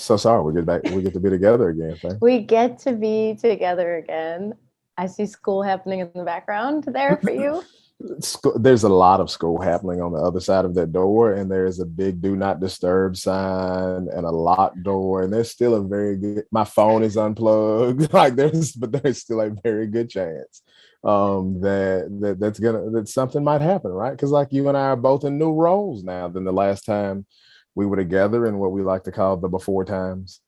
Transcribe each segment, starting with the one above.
So sorry, we get to be together again. Thank We get to be together again. I see school happening in the background there for you. There's a lot of school happening on the other side of that door, and there's a big do not disturb sign and a locked door, and there's still a very good, my phone is unplugged. Like there's still a very good chance that something might happen, right? Because like you and I are both in new roles now than the last time we were together in what we like to call the before times.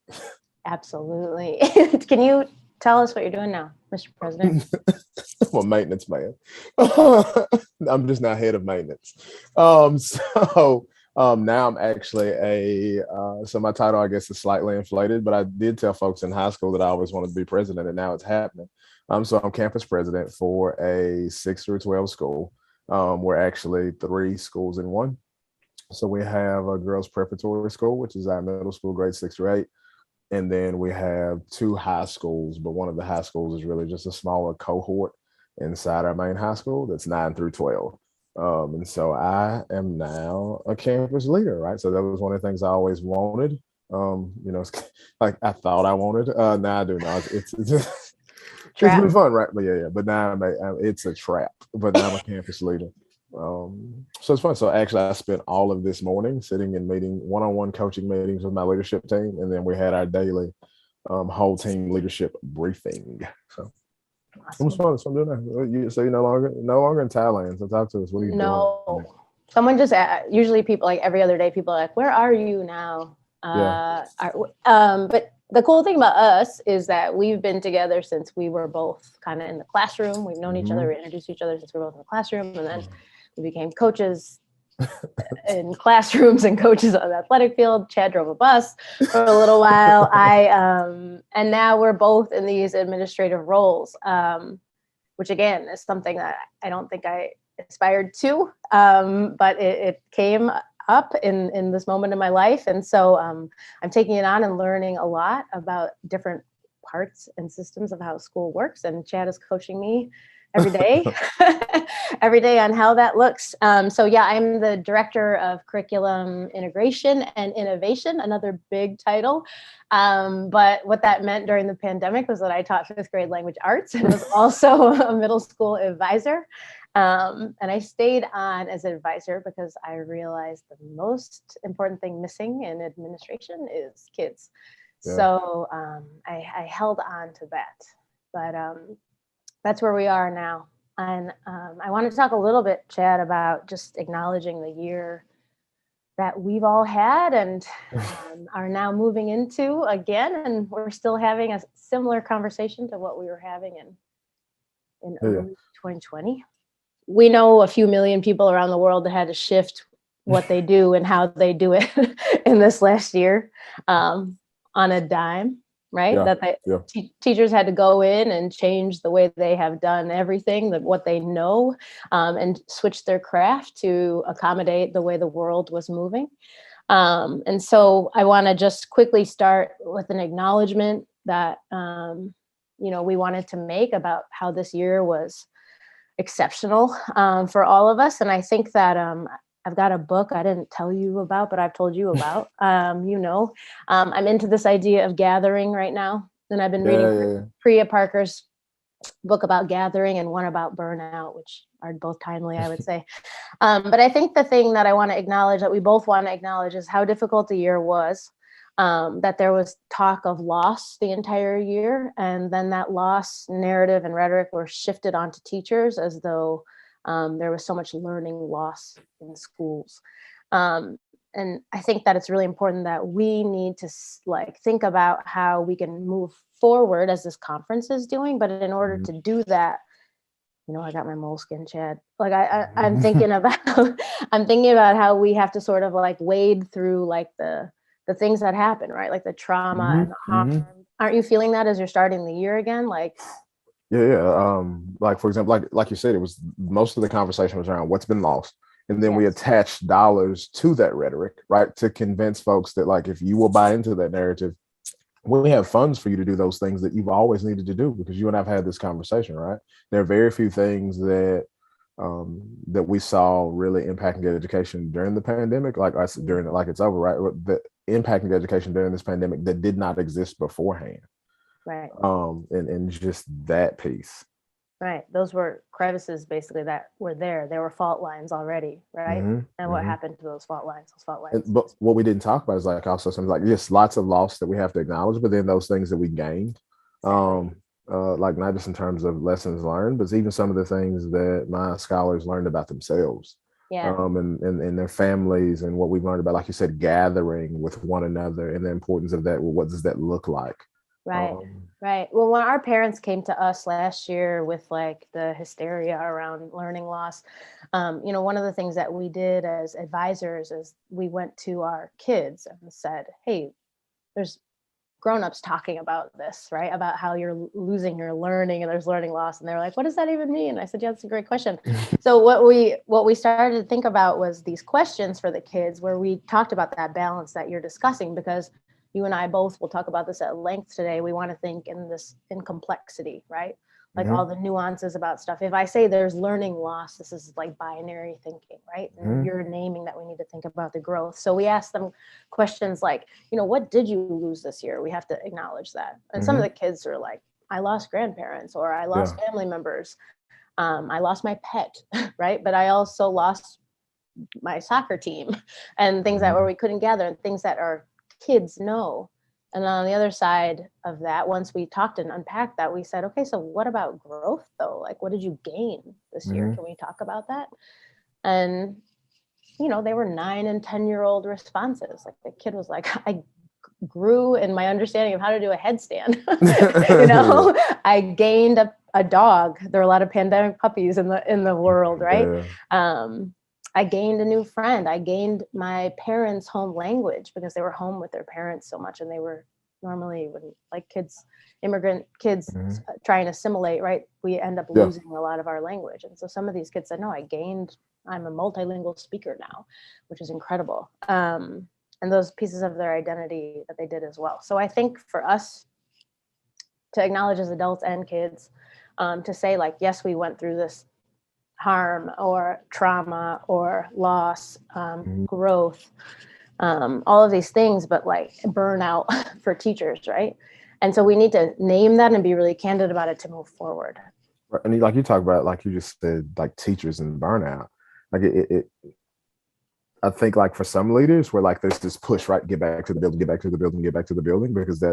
Absolutely. Can you tell us what you're doing now, Mr. President? I'm a maintenance man. I'm just not head of maintenance. Now I'm actually so my title, I guess, is slightly inflated, but I did tell folks in high school that I always wanted to be president, and now it's happening. So I'm campus president for a 6 through 12 school. We're actually 3 schools in one. So we have a girls preparatory school, which is our middle school, grades 6 through 8. And then we have 2 high schools, but one of the high schools is really just a smaller cohort inside our main high school that's 9 through 12. And so I am now a campus leader, right? So that was one of the things I always wanted. It's like I thought I wanted. Now I do now. It's been fun, right? But yeah. But now it's a trap. But now I'm a campus leader. So it's fun. So actually, I spent all of this morning sitting in one-on-one coaching meetings with my leadership team, and then we had our daily whole team leadership briefing. So Awesome. it was fun. So I'm doing that. So you're no longer in Thailand. So talk to us. What are you doing? Someone just usually people like every other day. People are like, "Where are you now?" But the cool thing about us is that we've been together since we were both kind of in the classroom. We've known each other. We introduced each other since we were both in the classroom, and then we became coaches in classrooms and coaches on the athletic field. Chad drove a bus for a little while. And now we're both in these administrative roles, which again is something that I don't think I aspired to, but it came up in this moment in my life. And so I'm taking it on and learning a lot about different parts and systems of how school works. And Chad is coaching me every day on how that looks. So yeah, I'm the director of curriculum integration and innovation, another big title. But what that meant during the pandemic was that I taught 5th grade language arts and was also a middle school advisor. And I stayed on as an advisor because I realized the most important thing missing in administration is kids. Yeah. So I held on to that, but that's where we are now. And I want to talk a little bit, Chad, about just acknowledging the year that we've all had and are now moving into again. And we're still having a similar conversation to what we were having in early 2020. We know a few million people around the world that had to shift what they do and how they do it in this last year on a dime, right? Teachers had to go in and change the way they have done everything, what they know, and switch their craft to accommodate the way the world was moving. And so I want to just quickly start with an acknowledgement that, we wanted to make about how this year was exceptional for all of us. And I think that I've got a book I didn't tell you about, but I've told you about. I'm into this idea of gathering right now. And I've been reading Priya Parker's book about gathering and one about burnout, which are both timely, I would say. But I think the thing that I want to acknowledge, that we both want to acknowledge, is how difficult the year was. That there was talk of loss the entire year, and then that loss narrative and rhetoric were shifted onto teachers as though there was so much learning loss in schools. And I think that it's really important that we need to think about how we can move forward as this conference is doing. But in order to do that, I got my moleskin, Chad. I'm thinking about how we have to sort of wade through the things that happen, right? Like the trauma and the harm. Aren't you feeling that as you're starting the year again? Yeah. For example, like you said, it was most of the conversation was around what's been lost. And then we attached dollars to that rhetoric, right? To convince folks that if you will buy into that narrative, we have funds for you to do those things that you've always needed to do, because you and I've had this conversation, right? There are very few things that we saw really impacting education during the pandemic, it's over, right? impacting education during this pandemic that did not exist beforehand. Right. And just that piece. Right. Those were crevices basically that were there. There were fault lines already, right? And what happened to those fault lines? Those fault lines. But what we didn't talk about is like also something like, yes, lots of loss that we have to acknowledge, but then those things that we gained, like not just in terms of lessons learned, but even some of the things that my scholars learned about themselves. Yeah. And their families, and what we've learned about, like you said, gathering with one another and the importance of that. Well, what does that look like? Right. Right. Well, when our parents came to us last year with like the hysteria around learning loss, one of the things that we did as advisors is we went to our kids and said, hey, there's grown-ups talking about this, right? About how you're losing your learning and there's learning loss. And they're like, what does that even mean? I said, yeah, that's a great question. So what we started to think about was these questions for the kids where we talked about that balance that you're discussing, because you and I both will talk about this at length today. We want to think in complexity, right? Like all the nuances about stuff. If I say there's learning loss, this is like binary thinking, right? And you're naming that we need to think about the growth. So we asked them questions like, what did you lose this year? We have to acknowledge that. And some of the kids are like, I lost grandparents, or I lost family members. I lost my pet, right? But I also lost my soccer team and things that where we couldn't gather, and things that our kids know. And on the other side of that, once we talked and unpacked that, we said, okay, so what about growth though? Like, what did you gain this year? Can we talk about that? And, they were 9 and 10-year-old responses. Like the kid was like, I grew in my understanding of how to do a headstand. I gained a dog. There are a lot of pandemic puppies in the world, right? I gained a new friend. I gained my parents' home language because they were home with their parents so much. And they were normally, when like immigrant kids try and assimilate, right? We end up losing a lot of our language. And so some of these kids said, no, I'm a multilingual speaker now, which is incredible. And those pieces of their identity that they did as well. So I think for us to acknowledge as adults and kids, to say like, yes, we went through this harm or trauma or loss, growth, all of these things, but like burnout for teachers, right? And so we need to name that and be really candid about it to move forward. And like you talk about, like you just said, like teachers and burnout, like I think like for some leaders, we're like, there's this push, right? Get back to the building, get back to the building, get back to the building, because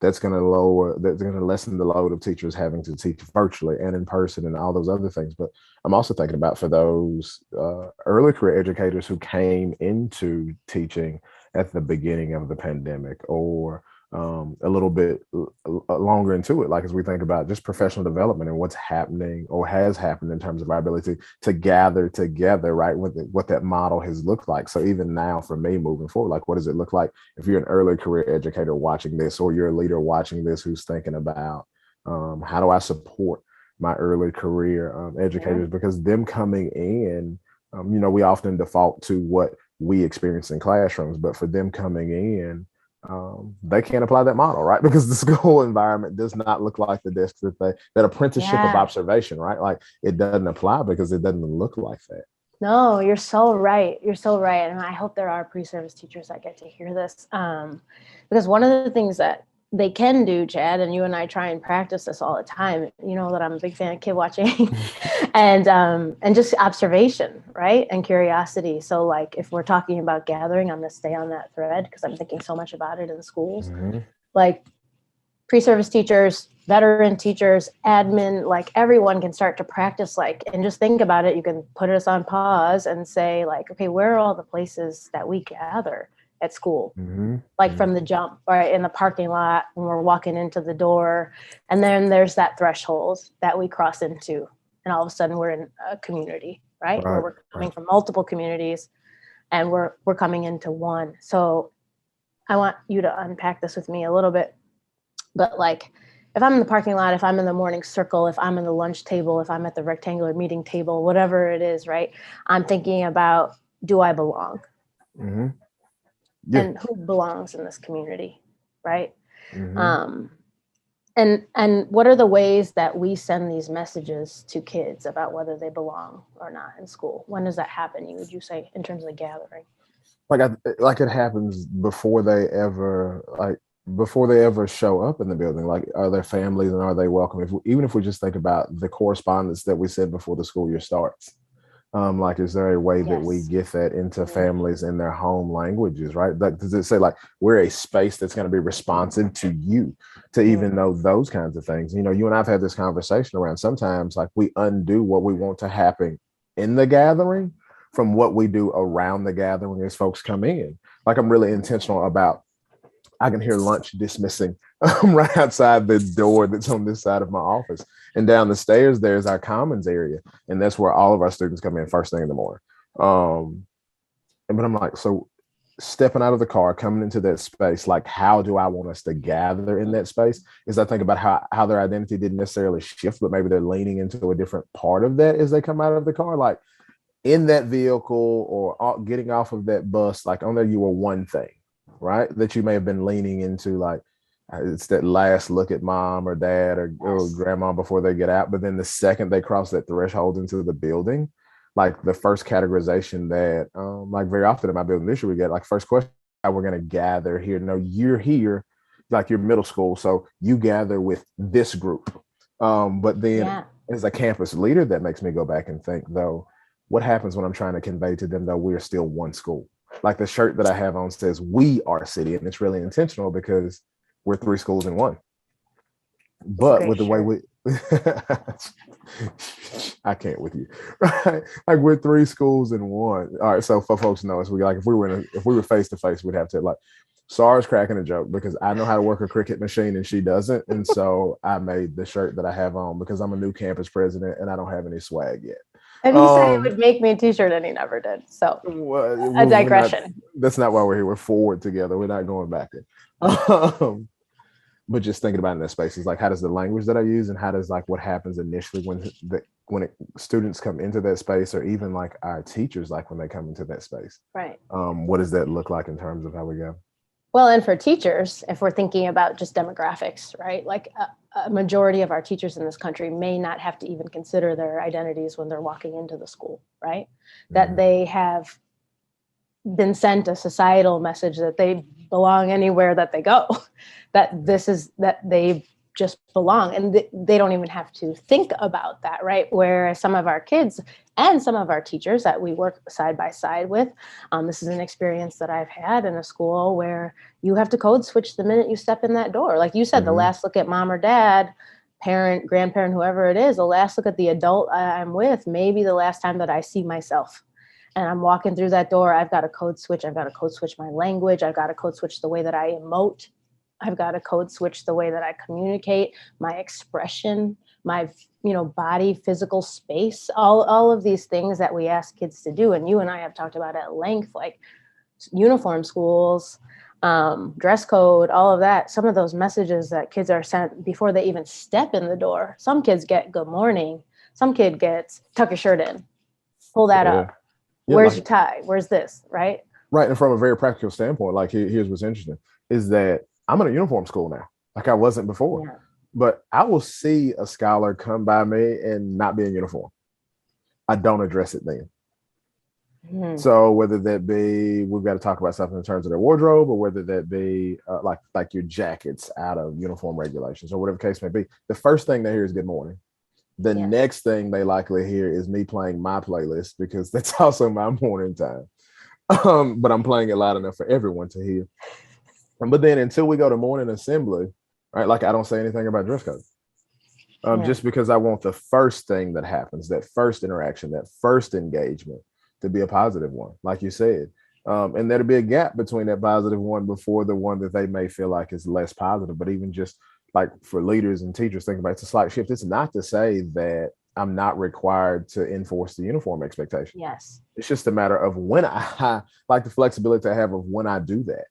that's going to lessen the load of teachers having to teach virtually and in person and all those other things. But I'm also thinking about for those early career educators who came into teaching at the beginning of the pandemic, or a little bit longer into it, like as we think about just professional development and what's happening or has happened in terms of our ability to gather together, right? What that model has looked like. So even now for me moving forward, like what does it look like if you're an early career educator watching this, or you're a leader watching this who's thinking about how do I support my early career educators? Because them coming in, we often default to what we experience in classrooms, but for them coming in, they can't apply that model, right? Because the school environment does not look like the desk that apprenticeship of observation, right? Like it doesn't apply because it doesn't look like that. No, you're so right. You're so right. And I hope there are pre-service teachers that get to hear this. Because one of the things that they can do, Chad, and you and I try and practice this all the time. You know that I'm a big fan of kid watching and just observation, right? And curiosity. So like if we're talking about gathering, I'm going to stay on that thread because I'm thinking so much about it in schools. Like pre-service teachers, veteran teachers, admin, like everyone can start to practice, like, and just think about it. You can put us on pause and say like, okay, where are all the places that we gather at school, like from the jump, right, in the parking lot when we're walking into the door, and then there's that threshold that we cross into, and all of a sudden we're in a community, right, where we're coming from multiple communities, and we're coming into one. So I want you to unpack this with me a little bit, but like if I'm in the parking lot, if I'm in the morning circle, if I'm in the lunch table, if I'm at the rectangular meeting table, whatever it is, right, I'm thinking about, do I belong? And who belongs in this community, right? And what are the ways that we send these messages to kids about whether they belong or not in school? When does that happen? Would you say in terms of the gathering? like it happens before they ever show up in the building. Like, are their families and are they welcome? Even if we just think about the correspondence that we said before the school year starts, like, is there a way that we Yes. get that into Mhm. families in their home languages, right? Like, does it say like we're a space that's going to be responsive to you, to even Mhm. know those kinds of things? You know, you and I've had this conversation around sometimes like we undo what we want to happen in the gathering from what we do around the gathering as folks come in. Like, I'm really intentional about I can hear lunch dismissing right outside the door that's on this side of my office. And down the stairs, there's our commons area. And that's where all of our students come in first thing in the morning. Um, but I'm like, so stepping out of the car, coming into that space, like, how do I want us to gather in that space? Is I think about how their identity didn't necessarily shift, but maybe they're leaning into a different part of that as they come out of the car. Like, in that vehicle or getting off of that bus, like on there, you were one thing, right? That you may have been leaning into, like it's that last look at mom or dad or Yes. grandma before they get out. But then the second they cross that threshold into the building, like the first categorization that, like very often in my building this year, we get like first question, how we're going to gather here. No, you're here, like you're middle school. So you gather with this group. But then Yeah. as a campus leader, that makes me go back and think, though, what happens when I'm trying to convey to them that we're still one school? Like the shirt that I have on says "We Are City," and it's really intentional because we're three schools in one. It's a But great with the way shirt. we, I can't with you, right? Like we're three schools in one. All right, so for folks to know us, we like if we were face to face, we'd have to like. Sarah's cracking a joke because I know how to work a Cricut machine and she doesn't, and so I made the shirt that I have on because I'm a new campus president and I don't have any swag yet. And he said he Um, would make me a t-shirt and he never did. So well, a we're not. digression. That's not why we're here. We're forward together. We're not going backward. Um, but just thinking about in that space is like, how does the language that I use and how does like what happens initially students come into that space, or even like our teachers, like when they come into that space, Right. what does that look like in terms of how we go? Well, and for teachers, if we're thinking about just demographics, right? Like a majority of our teachers in this country may not have to even consider their identities when they're walking into the school, right? That Mm-hmm. they have been sent a societal message that they belong anywhere that they go, that they just belong, and they don't even have to think about that, right? Whereas some of our kids and some of our teachers that we work side by side with, this is an experience that I've had in a school where you have to code switch the minute you step in that door. Like you said, the Mm-hmm. last look at mom or dad, parent, grandparent, whoever it is, the last look at the adult I'm with, maybe the last time that I see myself. And I'm walking through that door, I've got to code switch. I've got to code switch my language. I've got to code switch the way that I emote. I've got to code switch the way that I communicate, my expression, my body, physical space, all of these things that we ask kids to do. And you and I have talked about at length, like uniform schools, dress code, all of that. Some of those messages that kids are sent before they even step in the door. Some kids get good morning. Some kid gets tuck your shirt in, pull that Yeah. up. Yeah. Where's Like, your tie? Where's this? Right? right. And from a very practical standpoint, like here's what's interesting is that I'm in a uniform school now, like I wasn't before. Yeah. But I will see a scholar come by me and not be in uniform. I don't address it then. Mhm. So whether that be we've got to talk about something in terms of their wardrobe, or whether that be like your jackets out of uniform regulations, or whatever case may be, the first thing they hear is good morning. The Yeah. next thing they likely hear is me playing my playlist because that's also my morning time. But I'm playing it loud enough for everyone to hear. But then until we go to morning assembly, right? Like I don't say anything about dress code. Yeah. Just because I want the first thing that happens, that first interaction, that first engagement to be a positive one, like you said. And there'll be a gap between that positive one before the one that they may feel like is less positive. But even just like for leaders and teachers, think about it's a slight shift. It's not to say that I'm not required to enforce the uniform expectation. Yes. It's just a matter of when I like the flexibility I have of when I do that.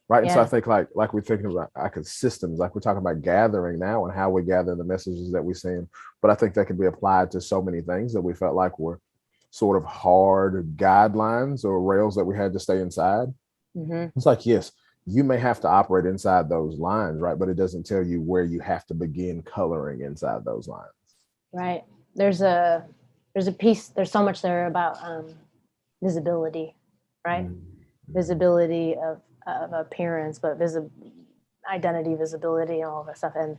Right. And so I Yeah. think like we're thinking about like systems, like we're talking about gathering now and how we gather the messages that we send. But I think that can be applied to so many things that we felt like were sort of hard guidelines or rails that we had to stay inside. Hmm. It's like, yes, you may have to operate inside those lines, right? But it doesn't tell you where you have to begin coloring inside those lines. Right. There's a piece. There's so much there about visibility, right? Mm, visibility of appearance, but identity, visibility, and all that stuff. And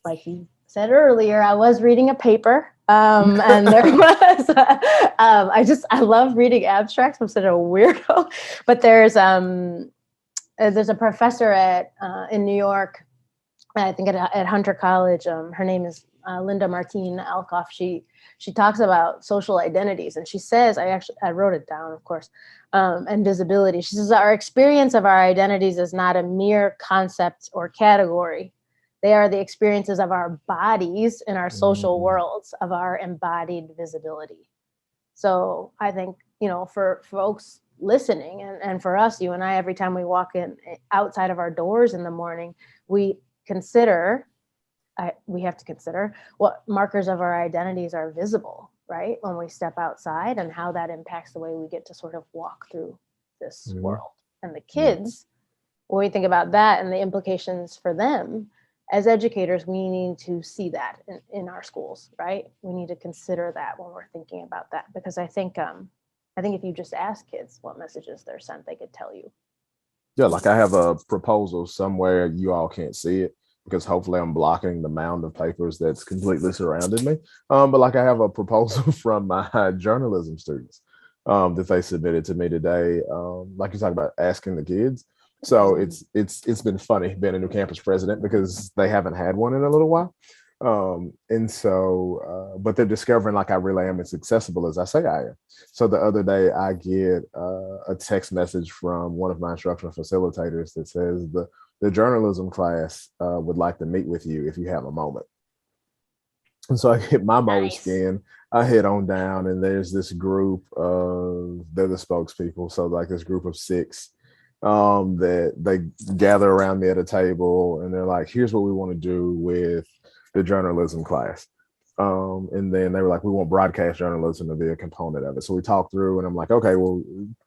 like you said earlier, I was reading a paper, and there was, I love reading abstracts. I'm such a weirdo, but there's a professor in New York, I think at Hunter College. Her name is Linda Martine Alcoff. She talks about social identities, and she says, I wrote it down, of course, and visibility. She says, our experience of our identities is not a mere concept or category. They are the experiences of our bodies in our social worlds, of our embodied visibility. So I think, for folks listening, and for us, you and I, every time we walk in outside of our doors in the morning, we have to consider what markers of our identities are visible, right? When we step outside, and how that impacts the way we get to sort of walk through this world. And the kids, when we think about that and the implications for them, as educators, we need to see that in our schools, right? We need to consider that when we're thinking about that, because I think if you just ask kids what messages they're sent, they could tell you. Yeah, like I have a proposal somewhere, you all can't see it because hopefully I'm blocking the mound of papers that's completely surrounded me. But like I have a proposal from my journalism students that they submitted to me today. Like you talk about asking the kids. So it's been funny being a new campus president because they haven't had one in a little while. But they're discovering like I really am as accessible as I say I am. So the other day I get a text message from one of my instructional facilitators that says the journalism class would like to meet with you if you have a moment. And so I get my Moleskine, I head on down, and there's this group they're the spokespeople. So like this group of 6 that they gather around me at a table, and they're like, here's what we want to do with the journalism class. And then they were like, we want broadcast journalism to be a component of it. So we talked through, and I'm like, okay, well,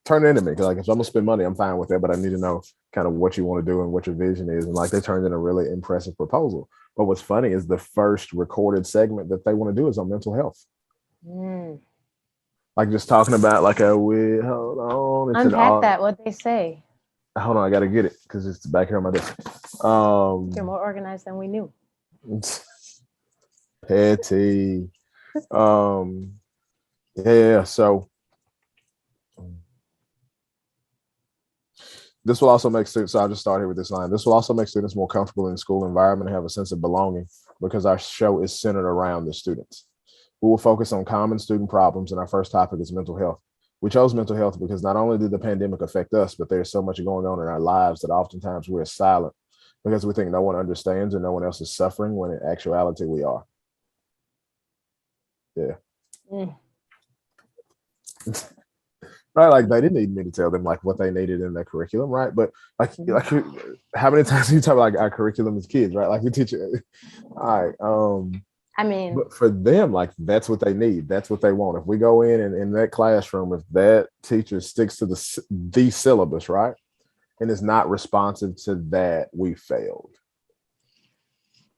turn it into me. Cause like, if I'm gonna spend money, I'm fine with that, but I need to know kind of what you want to do and what your vision is. And like, they turned in a really impressive proposal. But what's funny is the first recorded segment that they want to do is on mental health. Like just talking about like hold on. Unpack that, what they say. Hold on, I gotta get it because it's back here on my desk. You're more organized than we knew. Petty. Yeah, so this will also make students, so I'll just start here with this line. This will also make students more comfortable in the school environment and have a sense of belonging because our show is centered around the students. We will focus on common student problems, and our first topic is mental health. We chose mental health because not only did the pandemic affect us, but there's so much going on in our lives that oftentimes we're silent because we think no one understands or no one else is suffering, when in actuality we are. Yeah. Right, like they didn't need me to tell them like what they needed in their curriculum, right? But like how many times do you talk about like our curriculum as kids, right? Like we teach it. All right. I mean, but for them, like that's what they need. That's what they want. If we go in and in that classroom, if that teacher sticks to the syllabus, right, and is not responsive to that, we failed.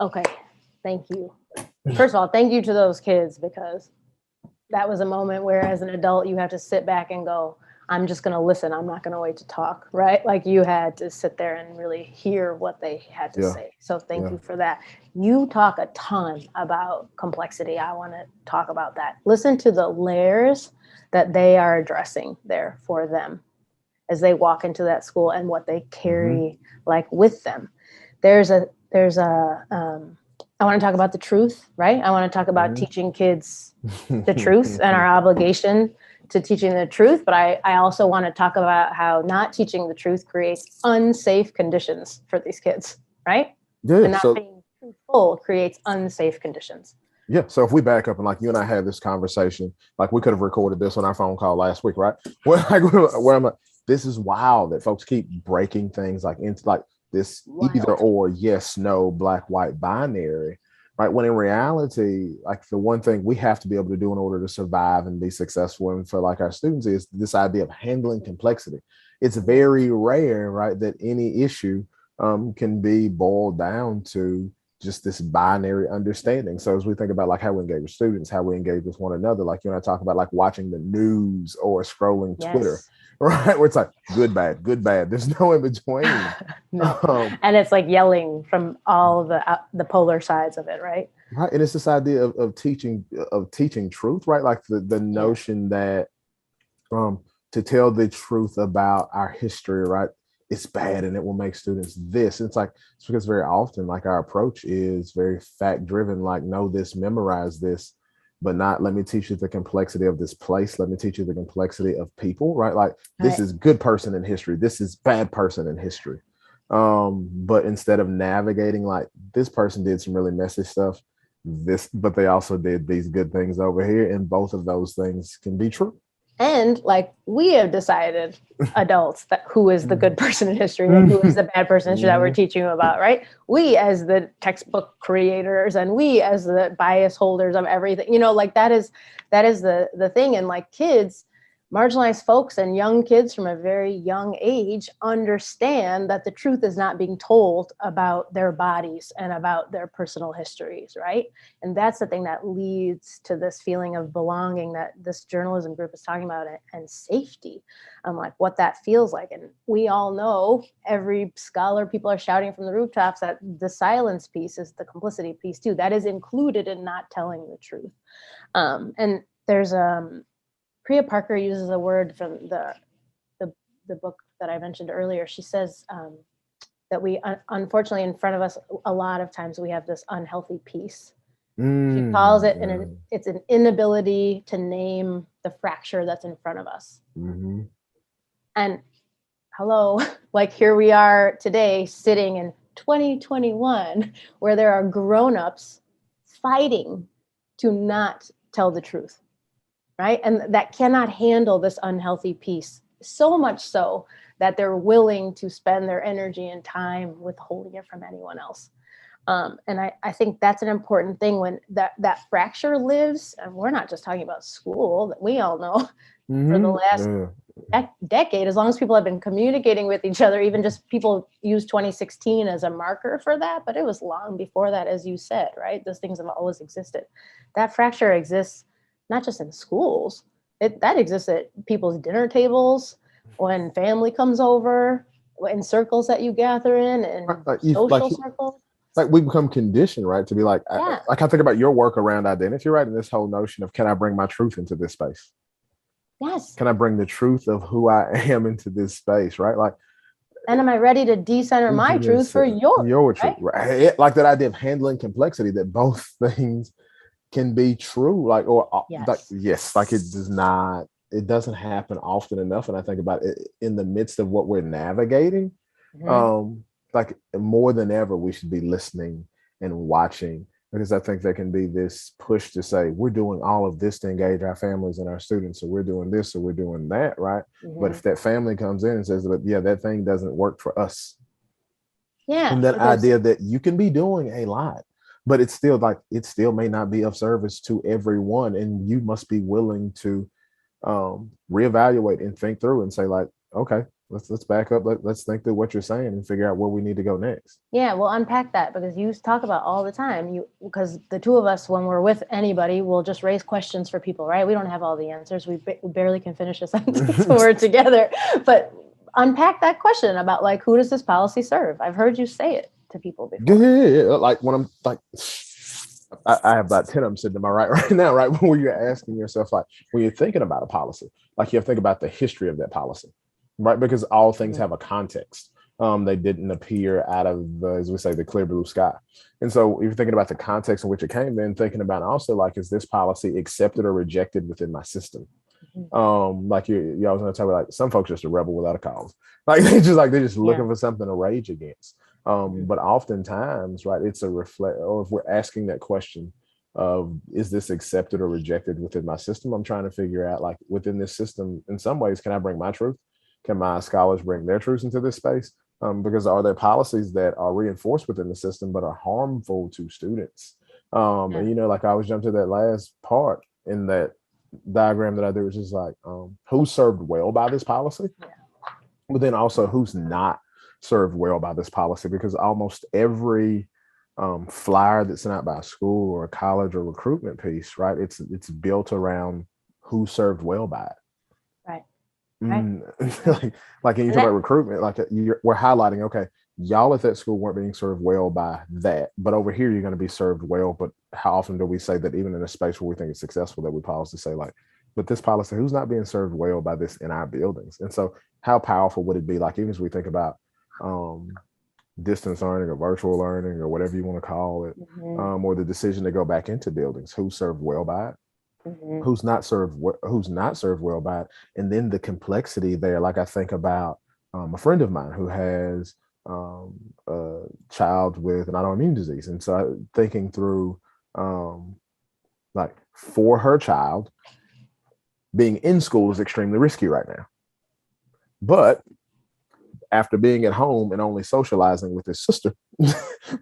Okay, thank you. First of all, thank you to those kids, because that was a moment where as an adult, you have to sit back and go, I'm just going to listen. I'm not going to wait to talk, right? Like you had to sit there and really hear what they had to say. So thank you for that. You talk a ton about complexity. I want to talk about that. Listen to the layers that they are addressing there for them as they walk into that school and what they carry like with them. I want to talk about the truth, right? I want to talk about teaching kids the truth and our obligation to teaching the truth. But I also want to talk about how not teaching the truth creates unsafe conditions for these kids, right? Yeah. And not being truthful creates unsafe conditions. Yeah. So if we back up and like you and I had this conversation, like we could have recorded this on our phone call last week, right? Where I'm like, this is wild that folks keep breaking things like into like this either or, yes, no, black, white binary, right? When in reality, like the one thing we have to be able to do in order to survive and be successful and for like our students is this idea of handling complexity. It's very rare, right, that any issue can be boiled down to just this binary understanding. So as we think about like how we engage with students, how we engage with one another, like you and I talk about like watching the news or scrolling Twitter, Yes. right? Where it's like good, bad, good, bad. There's no in between. No. Um, And it's like yelling from all of the polar sides of it, right? right. And it's this idea of teaching truth, right? Like the Yeah. notion that um to tell the truth about our history, right? It's bad and it will make students this. It's like it's because very often like our approach is very fact driven, like know this, memorize this, but not let me teach you the complexity of this place. Let me teach you the complexity of people, right? Like this Right. is good person in history. This is bad person in history. But instead of navigating like this person did some really messy stuff, this, but they also did these good things over here, and both of those things can be true. And like we have decided, adults, that who is the good person in history and who is the bad person in history that we're teaching you about, right? We as the textbook creators and we as the bias holders of everything, like that is the thing. And like kids, marginalized folks and young kids from a very young age understand that the truth is not being told about their bodies and about their personal histories, right? And that's the thing that leads to this feeling of belonging that this journalism group is talking about, and safety, like what that feels like. And we all know, every scholar, people are shouting from the rooftops that the silence piece is the complicity piece too. That is included in not telling the truth. And there's Priya Parker uses a word from the book that I mentioned earlier. She says that we, unfortunately, in front of us, a lot of times we have this unhealthy peace. She calls it, and it's an inability to name the fracture that's in front of us. Mm-hmm. And hello, like here we are today sitting in 2021, where there are grown-ups fighting to not tell the truth. Right. And that cannot handle this unhealthy piece, so much so that they're willing to spend their energy and time withholding it from anyone else. And I think that's an important thing when that fracture lives. And we're not just talking about school, that we all know for the last decade, as long as people have been communicating with each other, even just people use 2016 as a marker for that. But it was long before that, as you said, right? Those things have always existed. That fracture exists not just in schools, that exists at people's dinner tables, when family comes over, in circles that you gather in, and social circles. Like we become conditioned, right? To be like, Yeah. I think about your work around identity, right? And this whole notion of, can I bring my truth into this space? Yes. Can I bring the truth of who I am into this space, right? Like, and am I ready to decenter my truth for your truth, right? Like that idea of handling complexity, that both things can be true, like, or like it doesn't happen often enough. And I think about it in the midst of what we're navigating, like more than ever, we should be listening and watching, because I think there can be this push to say, we're doing all of this to engage our families and our students, so we're doing this, so we're doing that, right? But if that family comes in and says, that thing doesn't work for us, and that idea that you can be doing a lot, but it still may not be of service to everyone, and you must be willing to reevaluate and think through and say, like, okay, let's back up, let's think through what you're saying and figure out where we need to go next. Yeah, we'll unpack that, because you talk about all the time, because the two of us, when we're with anybody, we'll just raise questions for people, right? We don't have all the answers. We barely can finish a sentence when we're together, but unpack that question about, like, who does this policy serve? I've heard you say it to people before. Yeah. Like when I'm like, I have about 10 of them sitting to my right now, right? When you're asking yourself, like, when you're thinking about a policy, like you have to think about the history of that policy, right? Because all things have a context. They didn't appear out of as we say, the clear blue sky. And so if you're thinking about the context in which it came, then thinking about also, like, is this policy accepted or rejected within my system? Like you always want to talk about, like, some folks just a rebel without a cause. Like they're just looking for something to rage against. But oftentimes, right, it's a reflect, or if we're asking that question of, is this accepted or rejected within my system? I'm trying to figure out, like, within this system, in some ways, can I bring my truth? Can my scholars bring their truths into this space? Because are there policies that are reinforced within the system but are harmful to students? And like I always jump to that last part in that diagram that I do, which is like, who's served well by this policy, but then also who's not served well by this policy, because almost every flyer that's sent out by a school or a college or recruitment piece, right? It's built around who served well by it. Right. Right. Mm, like when you And talk that, about recruitment, like we're highlighting, okay, y'all at that school weren't being served well by that, but over here you're going to be served well. But how often do we say that even in a space where we think it's successful, that we pause to say like, but this policy, who's not being served well by this in our buildings? And so, how powerful would it be? Like even as we think about um, distance learning or virtual learning or whatever you want to call it, or the decision to go back into buildings, who's served well by it? Who's not served well by it, and then the complexity there. Like I think about a friend of mine who has a child with an autoimmune disease, and so thinking through like for her child, being in school is extremely risky right now, but after being at home and only socializing with his sister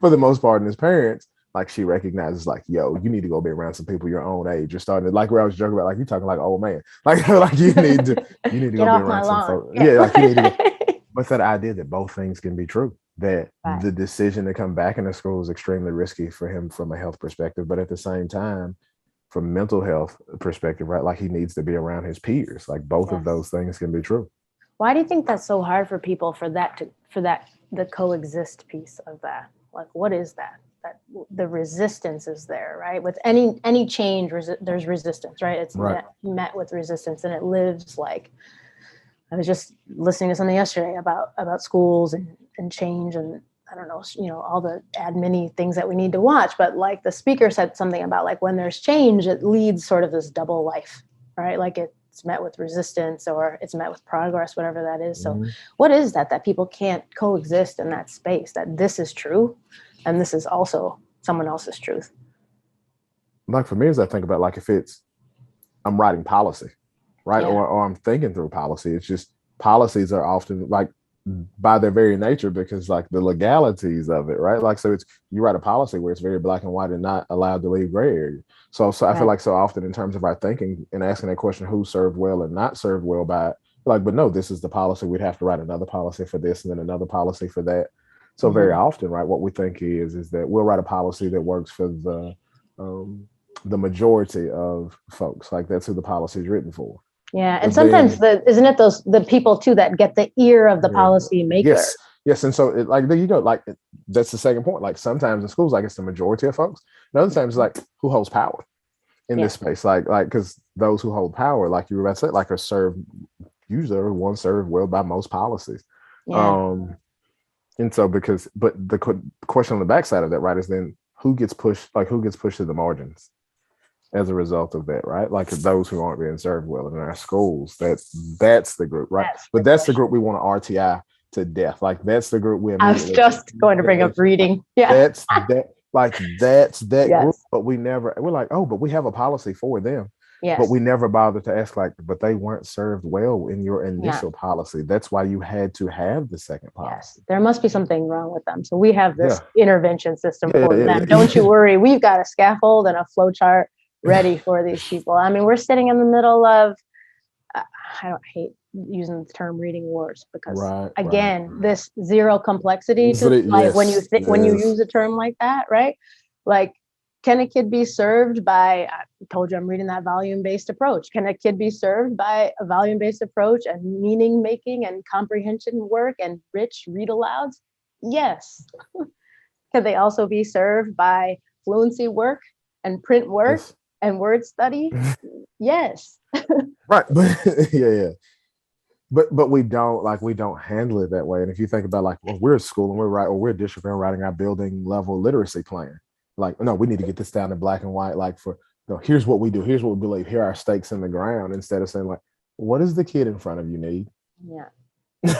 for the most part and his parents, like she recognizes like, yo, you need to go be around some people your own age. You're starting to, like where I was joking about, like you talking like old man. Like you need to get go be off my around some lawn. folks. Yeah, like you need to go. But that idea that both things can be true, that Right. the decision to come back into school is extremely risky for him from a health perspective, but at the same time, from mental health perspective, right? Like he needs to be around his peers. Like both of those things can be true. Why do you think that's so hard for people for that the coexist piece of that? Like, what is that? That the resistance is there, right? With any change, there's resistance, right? It's Right. met with resistance, and it lives like. I was just listening to something yesterday about schools and change, and I don't know, all the admin things that we need to watch. But like the speaker said something about like when there's change, it leads sort of this double life, right? Like it's met with resistance or it's met with progress, whatever that is. So what is that people can't coexist in that space, that this is true and this is also someone else's truth? Like for me, as I think about like if I'm writing policy, right? Yeah. Or I'm thinking through policy. It's just policies are often like by their very nature, because like the legalities of it, right? Like, so it's, you write a policy where it's very black and white and not allowed to leave gray area. So I feel like so often in terms of our thinking and asking that question, who served well and not served well by it, like, but no, this is the policy. We'd have to write another policy for this and then another policy for that. So very often, right, what we think is that we'll write a policy that works for the majority of folks. Like that's who the policy is written for. Yeah, and sometimes isn't it the people too that get the ear of the policy maker? Yes, and so like there you go. Like that's the second point. Like sometimes in schools, like it's the majority of folks. And other times, like who holds power in this space? Like because those who hold power, like you were about to say, like are served usually are one served well by most policies. Yeah. And so but the question on the backside of that, right, is then who gets pushed to the margins as a result of that, right? Like those who aren't being served well in our schools, that's the group, right? But that's the group we want to RTI to death. Like that's the group we. I was just going to bring up reading. Yeah, that's that group. But we're like, oh, but we have a policy for them. Yes. But we never bothered to ask, like, but they weren't served well in your initial policy. That's why you had to have the second policy. Yes, there must be something wrong with them. So we have this intervention system for them. Don't you worry. We've got a scaffold and a flow chart ready for these people. I mean, we're sitting in the middle of, I hate using the term reading wars because this zero complexity to like when you use a term like that, right? Like, can a kid be served by, I told you I'm reading that volume-based approach. Can a kid be served by a volume-based approach and meaning making and comprehension work and rich read alouds? Yes. Can they also be served by fluency work and print work and word study? Yes. Right. Yeah. But we don't handle it that way. And if you think about like, well, we're at school and we're a district and writing our building level literacy plan. Like, no, we need to get this down in black and white. Like here's what we do. Here's what we believe. Here are our stakes in the ground, instead of saying like, what does the kid in front of you need? Yeah.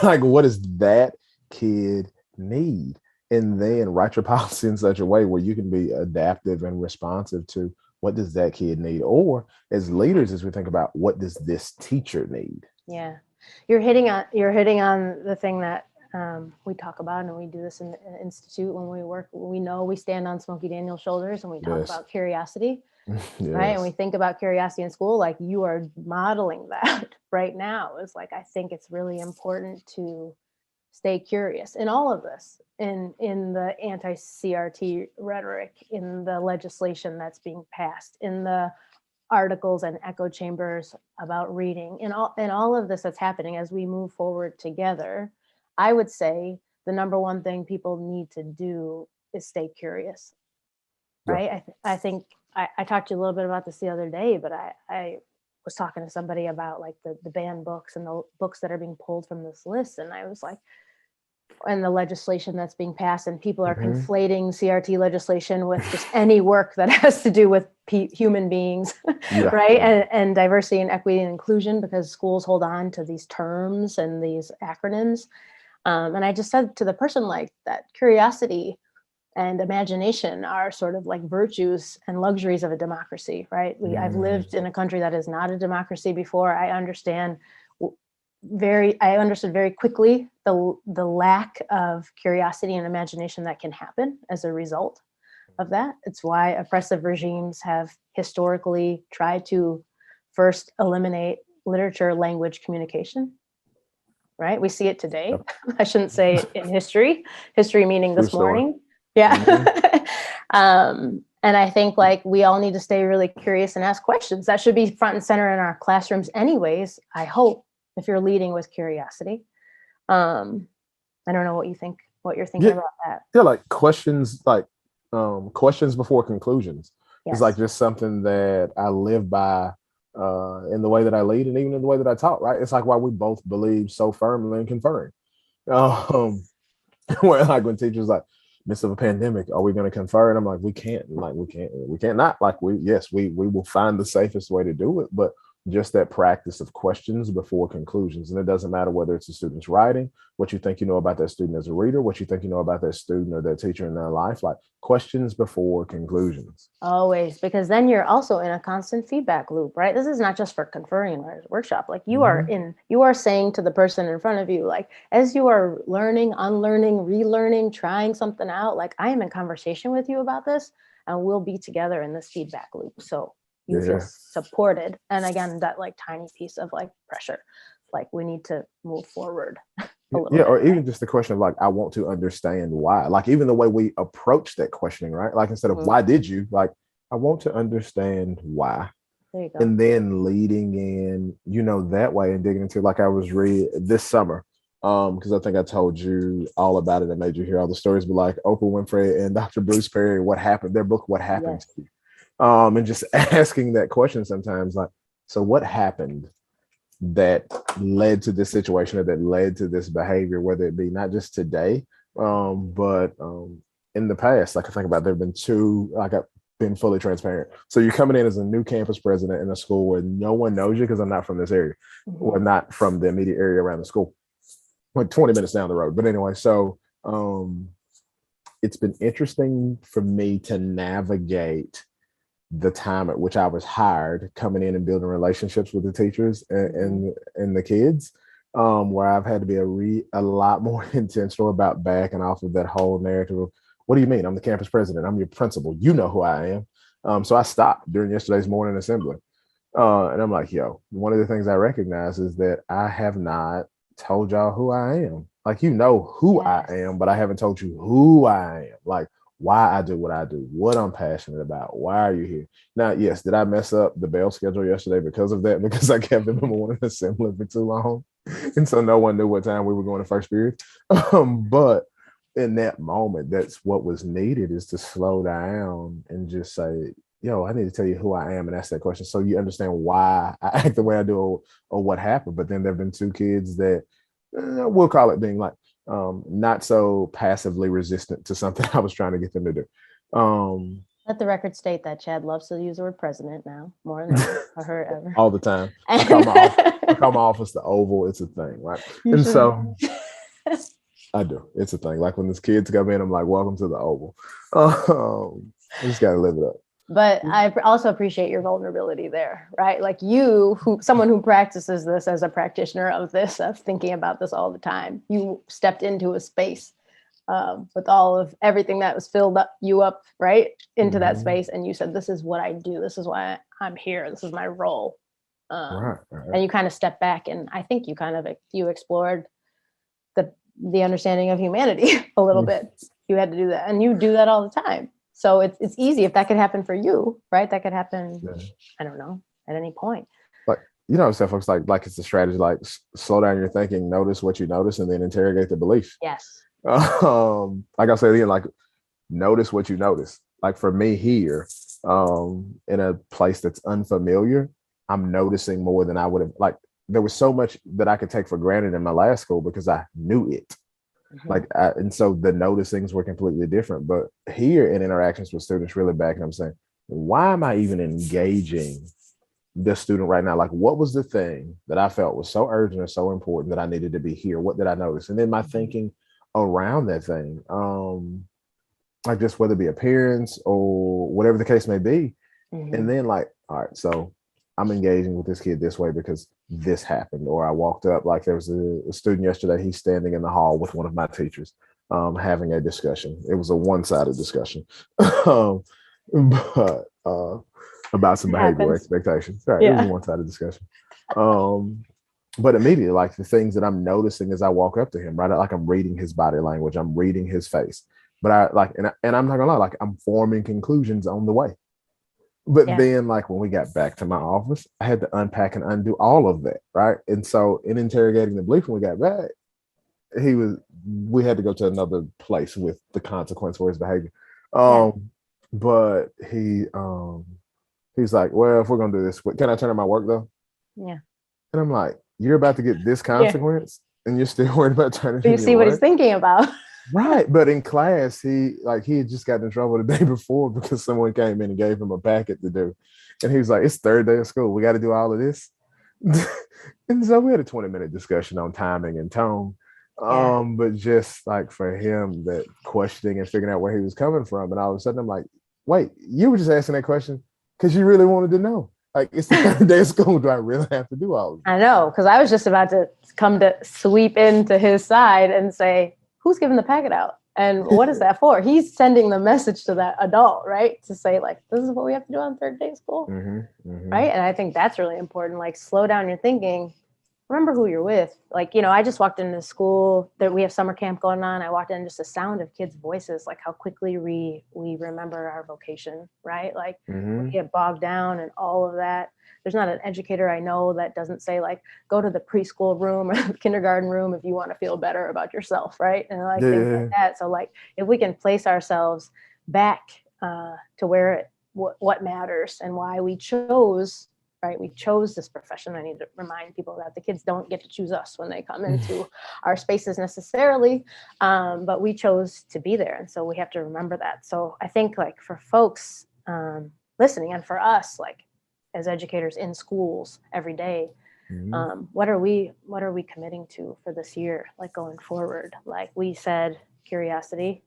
Like, what does that kid need? And then write your policy in such a way where you can be adaptive and responsive to what does that kid need? Or as leaders, as we think about what does this teacher need? Yeah. You're hitting on the thing that we talk about, and we do this in the institute when we work. We know we stand on Smokey Daniel's shoulders and we talk about curiosity, right? And we think about curiosity in school, like you are modeling that right now. It's like, I think it's really important to stay curious in all of this, in the anti-CRT rhetoric, in the legislation that's being passed, in the articles and echo chambers about reading, in all of this that's happening as we move forward together. I would say the number one thing people need to do is stay curious, right? I think I talked to you a little bit about this the other day, but I was talking to somebody about like the banned books and the books that are being pulled from this list. And I was like, and the legislation that's being passed, and people are conflating CRT legislation with just any work that has to do with human beings, right? And diversity and equity and inclusion, because schools hold on to these terms and these acronyms. And I just said to the person like that curiosity and imagination are sort of like virtues and luxuries of a democracy, right? I've lived in a country that is not a democracy before. I understood very quickly the lack of curiosity and imagination that can happen as a result of that. It's why oppressive regimes have historically tried to first eliminate literature, language, communication, right? We see it today. Yep. I shouldn't say in history meaning this morning. Yeah. And I think like we all need to stay really curious and ask questions. That should be front and center in our classrooms anyways, I hope, if you're leading with curiosity. I don't know what you're thinking about that. Yeah, like questions before conclusions. Yes. It's like just something that I live by in the way that I lead and even in the way that I talk, right? It's like why we both believe so firmly in conferring. Where like when teachers like, midst of a pandemic, are we going to confer? And I'm like, we can't not. Like we will find the safest way to do it, but just that practice of questions before conclusions. And it doesn't matter whether it's a student's writing, what you think you know about that student as a reader, what you think you know about that student or that teacher in their life, like questions before conclusions. Always, because then you're also in a constant feedback loop, right? This is not just for conferring in our workshop. Like you are saying to the person in front of you, like, as you are learning, unlearning, relearning, trying something out, like I am in conversation with you about this and we'll be together in this feedback loop. So you feel supported. And again, that like tiny piece of like pressure, like we need to move forward. Or even just the question of like, I want to understand why, like even the way we approach that questioning, right? Like instead of why did you, like, I want to understand why. There you go. And then leading in, that way and digging into, like I was this summer, because I think I told you all about it and made you hear all the stories, but like Oprah Winfrey and Dr. Bruce Perry, what happened, their book, What Happened to You? And just asking that question sometimes, like, so what happened that led to this situation or that led to this behavior, whether it be not just today, but in the past. Like I think about, there have been two, like I've been fully transparent. So you're coming in as a new campus president in a school where no one knows you, because I'm not from this area, or not from the immediate area around the school, like 20 minutes down the road. But anyway, so it's been interesting for me to navigate the time at which I was hired, coming in and building relationships with the teachers and the kids, where I've had to be a lot more intentional about backing off of that whole narrative of, what do you mean? I'm the campus president. I'm your principal. You know who I am. So I stopped during yesterday's morning assembly. And I'm like, one of the things I recognize is that I have not told y'all who I am. Like, who I am, but I haven't told you who I am. Like, why I do what I do, what I'm passionate about. Why are you here? Now, yes, did I mess up the bell schedule yesterday because of that? Because I kept them in the morning assembly for too long. And so no one knew what time we were going to first period. But in that moment, that's what was needed, is to slow down and just say, I need to tell you who I am and ask that question so you understand why I act the way I do or what happened. But then there have been two kids that we'll call it being like, not so passively resistant to something I was trying to get them to do. Let the record state that Chad loves to use the word president now more than I heard ever. All the time. I call my office the Oval. It's a thing, right? So I do. It's a thing. Like when these kids come in, I'm like, welcome to the Oval. I just got to live it up. But I also appreciate your vulnerability there, right? Like someone who practices this as a practitioner of this, of thinking about this all the time, you stepped into a space with all of everything that was filled up, right? Into that space. And you said, this is what I do. This is why I'm here. This is my role. Right. And you kind of stepped back, and I think you explored the understanding of humanity a little bit. You had to do that, and you do that all the time. So it's easy if that could happen for you, right? That could happen. Yeah. I don't know, at any point. Like, some folks like it's a strategy, like slow down your thinking, notice what you notice, and then interrogate the belief. Yes. Like I said again, like notice what you notice. Like for me here, in a place that's unfamiliar, I'm noticing more than I would have. Like there was so much that I could take for granted in my last school because I knew it. Like, and so the noticings were completely different. But here in interactions with students, really back, and I'm saying, why am I even engaging this student right now? Like, what was the thing that I felt was so urgent or so important that I needed to be here? What did I notice? And then my thinking around that thing, like just whether it be appearance or whatever the case may be. And then like, all right, so I'm engaging with this kid this way because this happened. Or I walked up, like there was a student yesterday, he's standing in the hall with one of my teachers, having a discussion. It was a one-sided discussion. But about some behavioral expectations. Right. Yeah. It was a one-sided discussion. But immediately, like the things that I'm noticing as I walk up to him, right? Like I'm reading his body language, I'm reading his face. But I like, and I'm not gonna lie, like I'm forming conclusions on the way. But then like when we got back to my office, I had to unpack and undo all of that. Right. And so in interrogating the belief when we got back, we had to go to another place with the consequence for his behavior. But he's like, well, if we're gonna do this, can I turn in my work though? Yeah. And I'm like, you're about to get this consequence and you're still worried about turning in your work? You see what he's thinking about. Right. But in class, he had just gotten in trouble the day before because someone came in and gave him a packet to do. And he was like, it's third day of school. We got to do all of this. And so we had a 20-minute discussion on timing and tone. But just like for him, that questioning and figuring out where he was coming from. And all of a sudden I'm like, wait, you were just asking that question because you really wanted to know. Like, it's the third day of school. Do I really have to do all of this? I know, because I was just about to come to sweep into his side and say, who's giving the packet out? And what is that for? He's sending the message to that adult, right? To say, like, this is what we have to do on third day of school, right? And I think that's really important. Like, slow down your thinking. Remember who you're with. Like, I just walked into school that we have summer camp going on. I walked in, just the sound of kids' voices, like how quickly we remember our vocation, right? Like we get bogged down and all of that. There's not an educator I know that doesn't say, like, go to the preschool room or the kindergarten room if you want to feel better about yourself, right? And like things like that. So like if we can place ourselves back to where what matters and why we chose, right? We chose this profession. I need to remind people that the kids don't get to choose us when they come into our spaces necessarily, but we chose to be there. And so we have to remember that. So I think like for folks listening and for us, like as educators in schools every day, what are we committing to for this year? Like going forward, like we said, curiosity,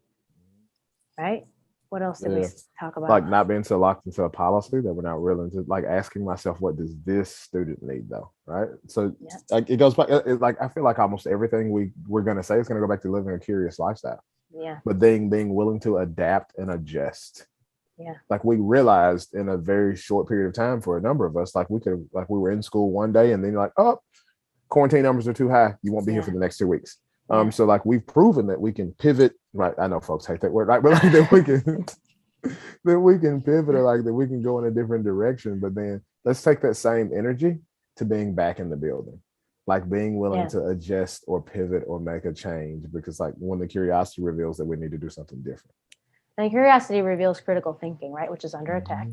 right? What else did we talk about? Like not being so locked into a policy that we're not willing to, like asking myself, what does this student need though? Right. So like it goes back, like I feel like almost everything we're going to say is going to go back to living a curious lifestyle. Yeah. But then being willing to adapt and adjust. Yeah. Like we realized in a very short period of time for a number of us, like we were in school one day and then you're like, oh, quarantine numbers are too high. You won't be here for the next 2 weeks. So like we've proven that we can pivot, right? I know folks hate that word, right? But like that we can pivot, or like that we can go in a different direction. But then let's take that same energy to being back in the building, like being willing to adjust or pivot or make a change, because like when the curiosity reveals that we need to do something different. And curiosity reveals critical thinking, right? Which is under attack.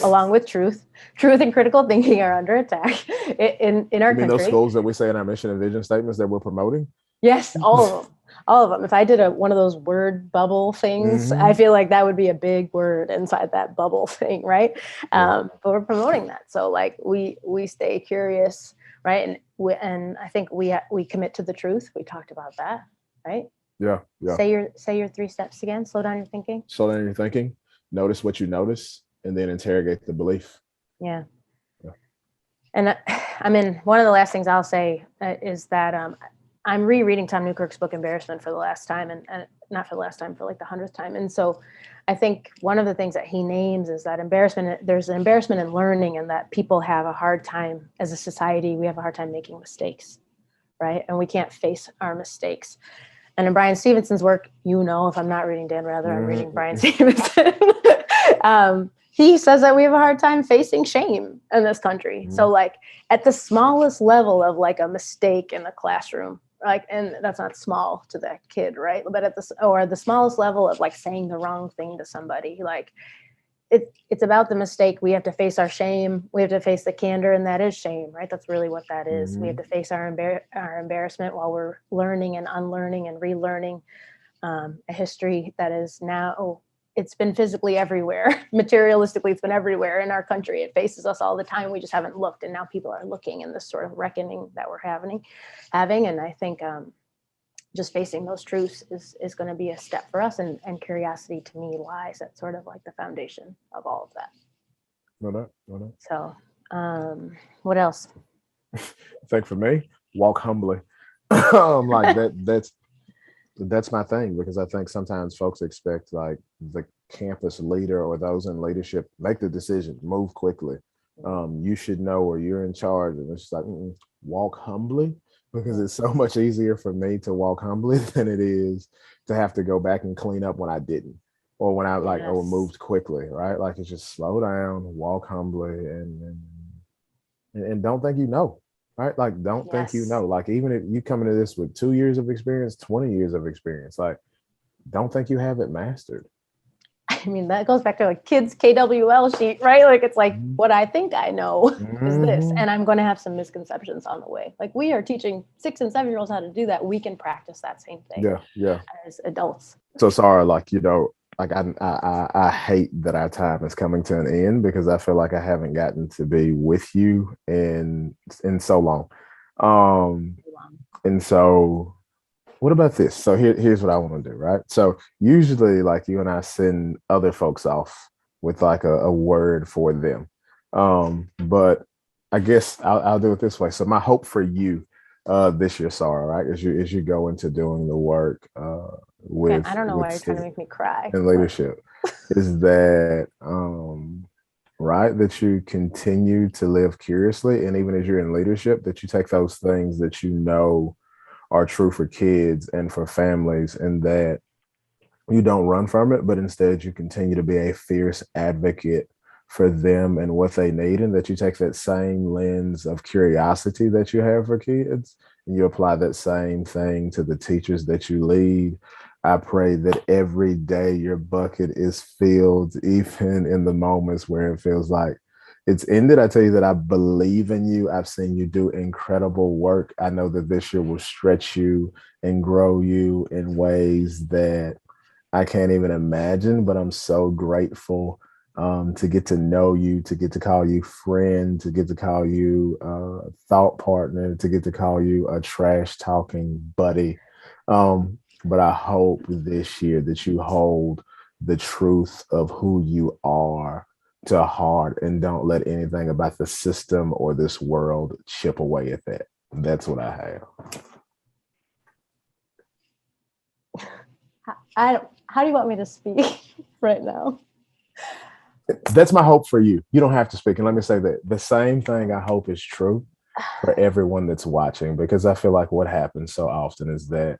Along with truth and critical thinking are under attack in our country. Those schools that we say in our mission and vision statements that we're promoting? Yes, all of them. If I did one of those word bubble things, I feel like that would be a big word inside that bubble thing, right? But we're promoting that. So like we stay curious, right? And I think we commit to the truth. We talked about that, right? Yeah. Say your 3 steps again. Slow down your thinking. Slow down your thinking. Notice what you notice. And then interrogate the belief. Yeah. And I mean, one of the last things I'll say is that I'm rereading Tom Newkirk's book, Embarrassment, for the last time, and not for the last time, for like the 100th time. And so I think one of the things that he names is that there's an embarrassment in learning, and that people have a hard time, as a society, we have a hard time making mistakes, right? And we can't face our mistakes. And in Brian Stevenson's work, if I'm not reading Dan Rather, I'm reading Brian Stevenson. He says that we have a hard time facing shame in this country. So like at the smallest level of like a mistake in the classroom, like, and that's not small to that kid, right? But at the smallest level of like saying the wrong thing to somebody, like it's about the mistake. We have to face our shame. We have to face the candor, and that is shame, right? That's really what that is. We have to face our embarrassment while we're learning and unlearning and relearning a history that is now, it's been physically everywhere. Materialistically, it's been everywhere in our country. It faces us all the time. We just haven't looked, and now people are looking in this sort of reckoning that we're having. And I think just facing those truths is going to be a step for us. And curiosity to me lies at sort of like the foundation of all of that. No doubt. So what else? I think for me, walk humbly. Like that's my thing, because I think sometimes folks expect like the campus leader or those in leadership make the decision, move quickly. You should know, or you're in charge. And it's just like, walk humbly, because it's so much easier for me to walk humbly than it is to have to go back and clean up when I didn't, or when I or moved quickly, right? Like, it's just slow down, walk humbly, and don't think you know. Right? Like, don't think you know. Like, even if you come into this with 2 years of experience, 20 years of experience, like, don't think you have it mastered. I mean, that goes back to a kid's KWL sheet, right? Like, it's like, what I think I know is this, and I'm going to have some misconceptions on the way. Like, we are teaching 6 and 7-year-olds how to do that. We can practice that same thing. Yeah. As adults. So sorry, like, like I hate that our time is coming to an end, because I feel like I haven't gotten to be with you in so long. And so what about this? So here's what I want to do, right? So usually, like, you and I send other folks off with like a word for them. But I guess I'll do it this way. So my hope for you this year, Sarah, right, as you go into doing the work with, I don't know why you're trying to make me cry. In leadership, is that right, that you continue to live curiously, and even as you're in leadership, that you take those things that you know are true for kids and for families, and that you don't run from it, but instead you continue to be a fierce advocate for them and what they need, and that you take that same lens of curiosity that you have for kids and you apply that same thing to the teachers that you lead. I pray that every day your bucket is filled, even in the moments where it feels like it's ended. I tell you that I believe in you. I've seen you do incredible work. I know that this year will stretch you and grow you in ways that I can't even imagine, but I'm so grateful to get to know you, to get to call you friend, to get to call you thought partner, to get to call you a trash talking buddy. But I hope this year that you hold the truth of who you are to heart and don't let anything about the system or this world chip away at that. That's what I have. How do you want me to speak right now? That's my hope for you. You don't have to speak. And let me say that the same thing I hope is true for everyone that's watching, because I feel like what happens so often is that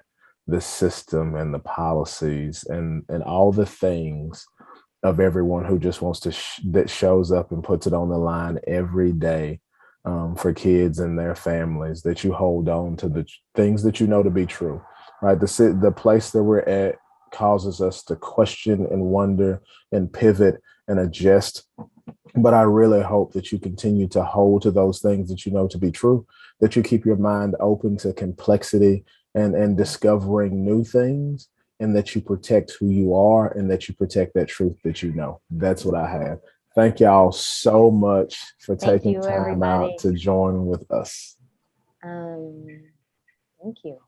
the system and the policies and all the things of everyone who just wants to that shows up and puts it on the line every day for kids and their families, that you hold on to the things that you know to be true, right? The place that we're at causes us to question and wonder and pivot and adjust. But I really hope that you continue to hold to those things that you know to be true, that you keep your mind open to complexity and discovering new things, and that you protect who you are, and that you protect that truth that you know. That's what I have. Thank y'all so much for taking time out to join with us. Thank you.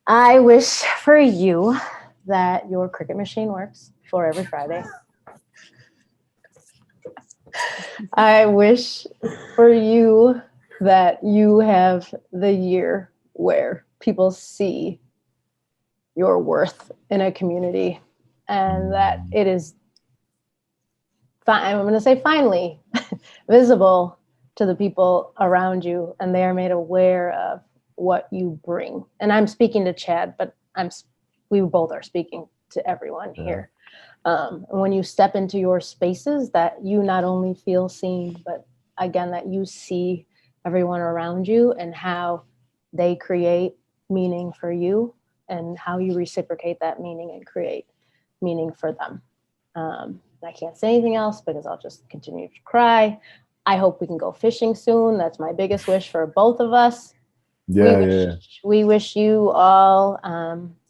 I wish for you that your Cricut machine works for every Friday. I wish for you that you have the year where people see your worth in a community, and that it is, I'm going to say finally, visible to the people around you, and they are made aware of what you bring. And I'm speaking to Chad, but we both are speaking to everyone here. And when you step into your spaces, that you not only feel seen, but again, that you see everyone around you and how they create meaning for you and how you reciprocate that meaning and create meaning for them. I can't say anything else because I'll just continue to cry. I hope we can go fishing soon. That's my biggest wish for both of us. We wish you all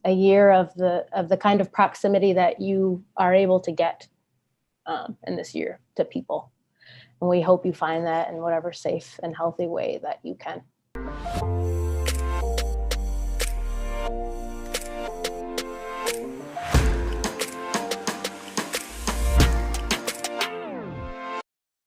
a year of the kind of proximity that you are able to get in this year to people. And we hope you find that in whatever safe and healthy way that you can.